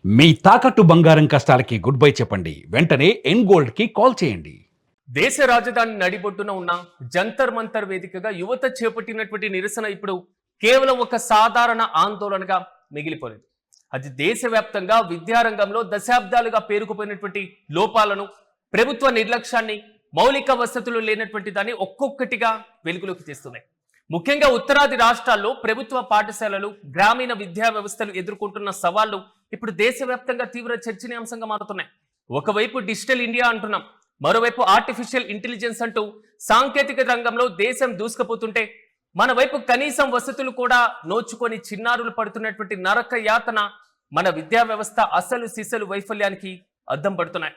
మీ తాకట్టు బంగారం కష్టాలకి good bye చెప్పండి. వెంటనే ఎన్ గోల్డ్ కి కాల్ చేయండి. దేశ రాజధాని నడిబొట్టున ఉన్న జంతర్ మంతర్ వేదికగా యువత చేపట్టినటువంటి నిరసన ఇప్పుడు కేవలం ఒక సాధారణ ఆందోళనగా మిగిలిపోలేదు. అది దేశవ్యాప్తంగా విద్యారంగంలో దశాబ్దాలుగా పేరుకుపోయినటువంటి లోపాలను, ప్రభుత్వ నిర్లక్ష్యాన్ని, మౌలిక వసతులు లేనటువంటి దాన్ని ఒక్కొక్కటిగా వెలుగులోకి తెస్తున్నాయి. ముఖ్యంగా ఉత్తరాది రాష్ట్రాల్లో ప్రభుత్వ పాఠశాలలు, గ్రామీణ విద్యా వ్యవస్థలు ఎదుర్కొంటున్న సవాళ్లు ఇప్పుడు దేశవ్యాప్తంగా తీవ్ర చర్చనీయాంశంగా మారుతున్నాయి. ఒకవైపు డిజిటల్ ఇండియా అంటున్నాం, మరోవైపు ఆర్టిఫిషియల్ ఇంటెలిజెన్స్ అంటూ సాంకేతిక రంగంలో దేశం దూసుకుపోతుంటే, మన వైపు కనీసం వసతులు కూడా నోచుకొని చిన్నారులు పడుతున్నటువంటి నరక యాతన మన విద్యా వ్యవస్థ అసలు సిసలు వైఫల్యానికి అద్దం పడుతున్నాయి.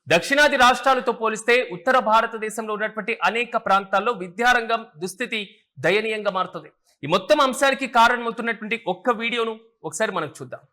దక్షిణాది రాష్ట్రాలతో పోలిస్తే ఉత్తర భారతదేశంలో ఉన్నటువంటి అనేక ప్రాంతాల్లో విద్యారంగం దుస్థితి దయనీయంగా మారుతుంది. ఈ మొత్తం అంశానికి కారణమవుతున్నటువంటి ఒక్క వీడియోను ఒకసారి మనం చూద్దాం.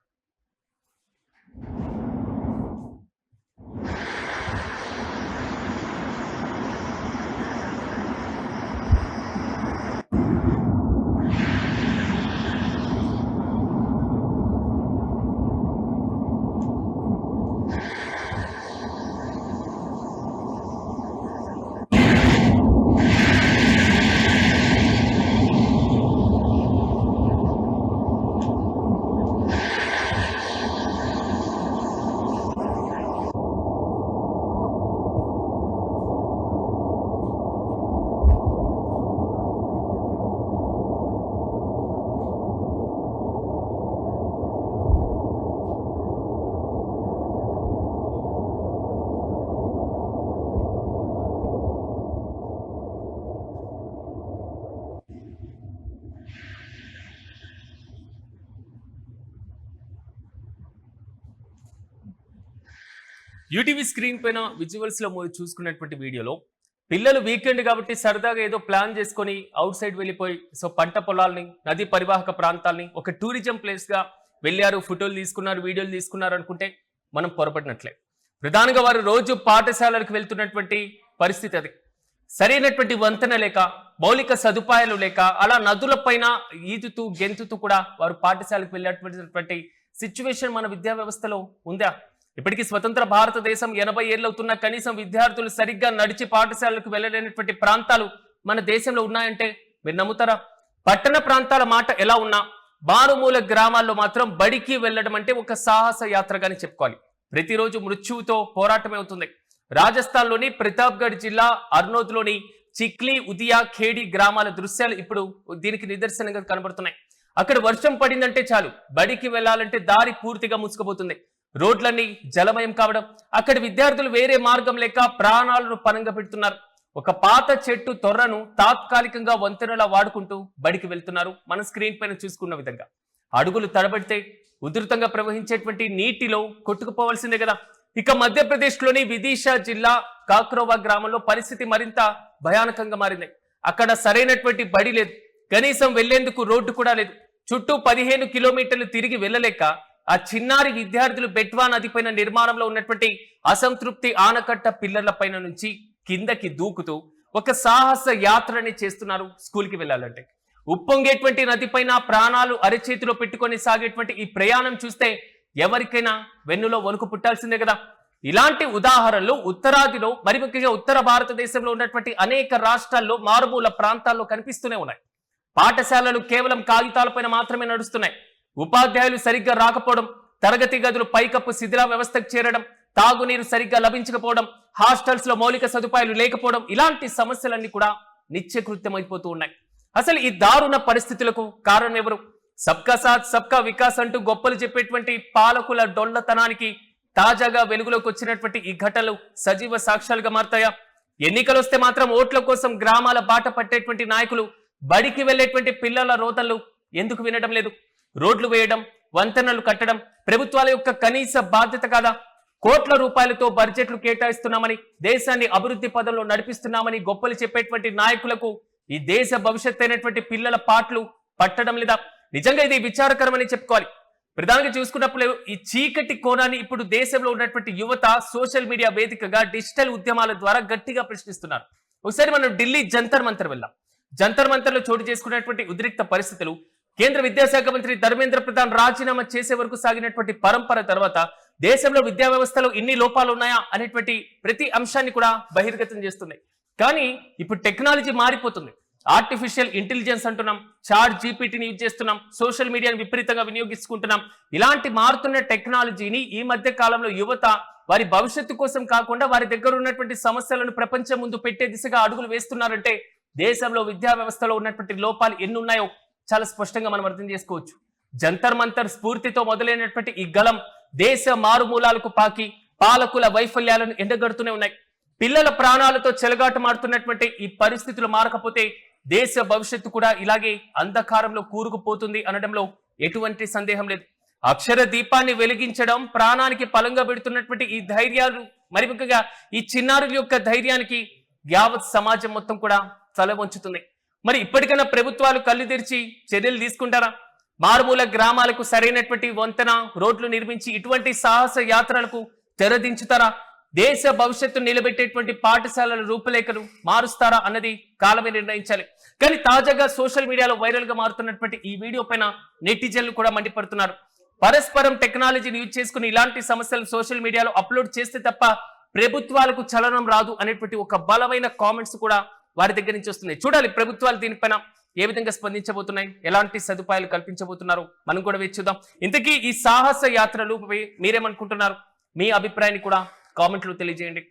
యూటీవీ స్క్రీన్ పైన విజువల్స్ లో చూసుకున్నటువంటి వీడియోలో పిల్లలు వీకెండ్ కాబట్టి సరదాగా ఏదో ప్లాన్ చేసుకొని అవుట్ సైడ్ వెళ్ళిపోయి పంట పొలాల్ని, నది పరివాహక ప్రాంతాలని ఒక టూరిజం ప్లేస్ గా వెళ్ళారు, ఫోటోలు తీసుకున్నారు, వీడియోలు తీసుకున్నారు అనుకుంటే మనం పొరపడినట్లే. ప్రధానంగా వారు రోజు పాఠశాలలకు వెళ్తున్నటువంటి పరిస్థితి అది. సరైనటువంటి వంతెన లేక, మౌలిక సదుపాయాలు లేక, అలా నదుల పైన ఈదుతూ గెంతుతూ కూడా వారు పాఠశాలకు వెళ్ళేటువంటి సిచ్యువేషన్ మన విద్యా వ్యవస్థలో ఉందా? ఇప్పటికీ స్వతంత్ర భారతదేశం 80 ఏళ్ళు అవుతున్నా కనీసం విద్యార్థులు సరిగ్గా నడిచి పాఠశాలకు వెళ్ళలేనటువంటి ప్రాంతాలు మన దేశంలో ఉన్నాయంటే మీరు నమ్ముతారా? పట్టణ ప్రాంతాల మాట ఎలా ఉన్నా మారుమూల గ్రామాల్లో మాత్రం బడికి వెళ్ళడం అంటే ఒక సాహస యాత్రగానే చెప్పుకోవాలి. ప్రతిరోజు మృత్యువుతో పోరాటమే అవుతుంది. రాజస్థాన్లోని ప్రతాప్గఢ్ జిల్లా అర్నోద్లోని చిక్లీ, ఉదియా, ఖేడి గ్రామాల దృశ్యాలు ఇప్పుడు దీనికి నిదర్శనంగా కనబడుతున్నాయి. అక్కడ వర్షం పడిందంటే చాలు, బడికి వెళ్ళాలంటే దారి పూర్తిగా మూసుకుపోతుంది. రోడ్లన్నీ జలమయం కావడం, అక్కడ విద్యార్థులు వేరే మార్గం లేక ప్రాణాలను పనంగా పెడుతున్నారు. ఒక పాత చెట్టు తొర్రను తాత్కాలికంగా వంతెనలా వాడుకుంటూ బడికి వెళ్తున్నారు. మన స్క్రీన్ పైన చూసుకున్న విధంగా అడుగులు తడబడితే ఉధృతంగా ప్రవహించేటువంటి నీటిలో కొట్టుకుపోవాల్సిందే కదా. ఇక మధ్యప్రదేశ్ లోని విదిశా జిల్లా కాక్రోవా గ్రామంలో పరిస్థితి మరింత భయానకంగా మారింది. అక్కడ సరైనటువంటి బడి లేదు, కనీసం వెళ్లేందుకు రోడ్డు కూడా లేదు. చుట్టూ 15 కిలోమీటర్లు తిరిగి వెళ్ళలేక ఆ చిన్నారి విద్యార్థులు బెట్వా నదిపైన నిర్మాణంలో ఉన్నటువంటి అసంతృప్తి ఆనకట్ట పిల్లర్ల పైన నుంచి కిందకి దూకుతూ ఒక సాహస యాత్రని చేస్తున్నారు స్కూల్కి వెళ్ళాలంటే. ఉప్పొంగేటువంటి నదిపైన ప్రాణాలు అరచేతిలో పెట్టుకొని సాగేటువంటి ఈ ప్రయాణం చూస్తే ఎవరికైనా వెన్నులో వణుకు పుట్టాల్సిందే కదా. ఇలాంటి ఉదాహరణలు ఉత్తరాదిలో, మరి ముఖ్యంగా ఉత్తర భారతదేశంలో ఉన్నటువంటి అనేక రాష్ట్రాల్లో మారుమూల ప్రాంతాల్లో కనిపిస్తూనే ఉన్నాయి. పాఠశాలలు కేవలం కాగితాలపైన మాత్రమే నడుస్తున్నాయి. ఉపాధ్యాయులు సరిగ్గా రాకపోవడం, తరగతి గదులు పైకప్పు శిథిల వ్యవస్థకు చేరడం, తాగునీరు సరిగ్గా లభించకపోవడం, హాస్టల్స్ లో మౌలిక సదుపాయాలు లేకపోవడం, ఇలాంటి సమస్యలన్నీ కూడా నిత్యకృత్యమైపోతూ ఉన్నాయి. అసలు ఈ దారుణ పరిస్థితులకు కారణం ఎవరు? సబ్కా సాత్ సబ్కా వికాస్ అంటూ గొప్పలు చెప్పేటువంటి పాలకుల డొల్లతనానికి తాజాగా వెలుగులోకి వచ్చినటువంటి ఈ ఘటనలు సజీవ సాక్ష్యాలుగా మారుతాయా? ఎన్నికలు వస్తే మాత్రం ఓట్ల కోసం గ్రామాల బాట పట్టేటువంటి నాయకులు బడికి వెళ్లేటువంటి పిల్లల రోతలు ఎందుకు వినడం లేదు? రోడ్లు వేయడం, వంతెనలు కట్టడం ప్రభుత్వాల యొక్క కనీస బాధ్యత కాదా? కోట్ల రూపాయలతో బడ్జెట్లు కేటాయిస్తున్నామని, దేశాన్ని అభివృద్ధి పదంలో నడిపిస్తున్నామని గొప్పలు చెప్పేటువంటి నాయకులకు ఈ దేశ భవిష్యత్ అయినటువంటి పిల్లల పాటలు పట్టడం లేదా? నిజంగా ఇది విచారకరమని చెప్పుకోవాలి. ప్రధానంగా చూసుకున్నప్పుడు ఈ చీకటి కోణాన్ని ఇప్పుడు దేశంలో ఉన్నటువంటి యువత సోషల్ మీడియా వేదికగా డిజిటల్ ఉద్యమాల ద్వారా గట్టిగా ప్రశ్నిస్తున్నారు. ఒకసారి మనం ఢిల్లీ జంతర్ మంతర్ వెళ్దాం. జంతర్ మంతర్ లో చోటు చేసుకున్నటువంటి ఉద్రిక్త పరిస్థితులు కేంద్ర విద్యాశాఖ మంత్రి ధర్మేంద్ర ప్రధాన్ రాజీనామా చేసే వరకు సాగినటువంటి పరంపర తర్వాత దేశంలో విద్యా వ్యవస్థలో ఇన్ని లోపాలు ఉన్నాయా అనేటువంటి ప్రతి అంశాన్ని కూడా బహిర్గతం చేస్తుంది. కానీ ఇప్పుడు టెక్నాలజీ మారిపోతుంది. ఆర్టిఫిషియల్ ఇంటెలిజెన్స్ అంటున్నాం, చాట్ జీపీటీని యూజ్ చేస్తున్నాం, సోషల్ మీడియాని విపరీతంగా వినియోగించుకుంటున్నాం. ఇలాంటి మారుతున్న టెక్నాలజీని ఈ మధ్య కాలంలో యువత వారి భవిష్యత్తు కోసం కాకుండా వారి దగ్గర ఉన్నటువంటి సమస్యలను ప్రపంచం ముందు పెట్టే దిశగా అడుగులు వేస్తున్నారంటే దేశంలో విద్యా వ్యవస్థలో ఉన్నటువంటి లోపాలు ఎన్ని ఉన్నాయో చాలా స్పష్టంగా మనం అర్థం చేసుకోవచ్చు. జంతర్ మంతర్ స్ఫూర్తితో మొదలైనటువంటి ఈ గలం దేశ మారుమూలాలకు పాకి పాలకుల వైఫల్యాలను ఎండగడుతూనే ఉన్నాయి. పిల్లల ప్రాణాలతో చెలగాట మారుతున్నటువంటి ఈ పరిస్థితులు మారకపోతే దేశ భవిష్యత్తు కూడా ఇలాగే అంధకారంలో కూరుకుపోతుంది అనడంలో ఎటువంటి సందేహం లేదు. అక్షర దీపాన్ని వెలిగించడం ప్రాణానికి పలంగా పెడుతున్నటువంటి ఈ ధైర్యాలు, మరి ముఖ్యంగా ఈ చిన్నారుల యొక్క ధైర్యానికి యావత్ సమాజం మొత్తం కూడా తల వంచుతుంది. మరి ఇప్పటికైనా ప్రభుత్వాలు కళ్ళు తెరిచి చర్యలు తీసుకుంటారా? మారుమూల గ్రామాలకు సరైనటువంటి వంతెన రోడ్లు నిర్మించి ఇటువంటి సాహస యాత్రలకు తెరదించుతారా? దేశ భవిష్యత్తు నిలబెట్టేటువంటి పాఠశాలల రూపురేఖలు మారుస్తారా అన్నది కాలమే నిర్ణయించాలి. కానీ తాజాగా సోషల్ మీడియాలో వైరల్ గా మారుతున్నటువంటి ఈ వీడియో పైన నెటిజన్లు కూడా మండిపడుతున్నారు. పరస్పరం టెక్నాలజీని యూజ్ చేసుకుని ఇలాంటి సమస్యలు సోషల్ మీడియాలో అప్లోడ్ చేస్తే తప్ప ప్రభుత్వాలకు చలనం రాదు అనేటువంటి ఒక బలమైన కామెంట్స్ కూడా వారి దగ్గర నుంచి వస్తున్నాయి. చూడాలి ప్రభుత్వాలు దీనిపైన ఏ విధంగా స్పందించబోతున్నాయి, ఎలాంటి సదుపాయాలు కల్పించబోతున్నారు మనం కూడా వేచి చూద్దాం. ఇంతకీ ఈ సాహస యాత్రలు మీరేమనుకుంటున్నారు? మీ అభిప్రాయాన్ని కూడా కామెంట్లు తెలియజేయండి.